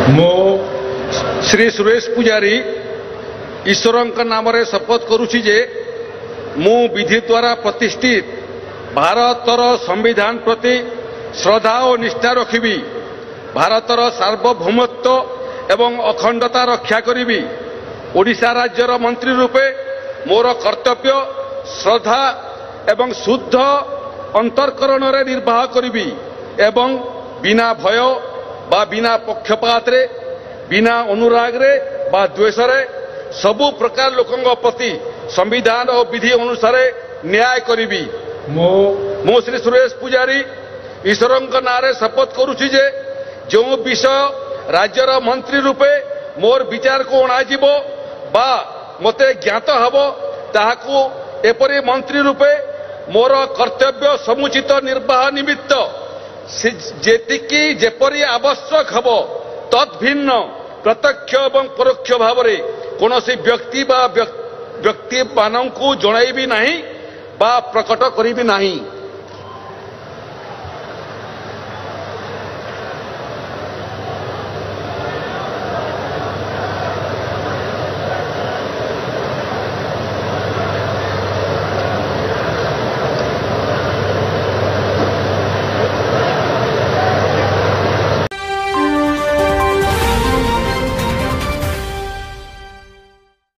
मो श्री सुरेश पुजारी ईश्वर नाम शपथ करुछि जे मु विधि द्वारा प्रतिष्ठित भारतर संविधान प्रति श्रद्धा और निष्ठा रखिबी, भारतर सार्वभौमत्व एवं अखंडता रक्षा करिबी, ओडिशा राज्यर मंत्री रूपे मोर कर्तव्य श्रद्धा एवं शुद्ध अंतरकरण रे निर्वाह करिबी एवं बिना भय बा बिना पक्षपात रे बिना अनुराग रे बा द्वेष रे सबु प्रकार लोकंग प्रति संविधान और विधि अनुसार न्याय करिबी। मो श्री सुरेश पुजारी ईश्वर नारे शपथ करुछि जे जो विषय राज्यर मंत्री रूपे मोर विचार को अणाजिबो बा मते ज्ञात हबो ताहाकू एपरि मंत्री रूपे मोर कर्तव्य समुचित निर्वाह निमित्त जेतिकी जेपरि आवश्यक हबो तद्भिन्न प्रत्यक्ष एवं परोक्ष भाव रे कोनोसी व्यक्ति बा व्यक्ति माननकू जणाइबी नाही बा प्रकट करिबी नाही।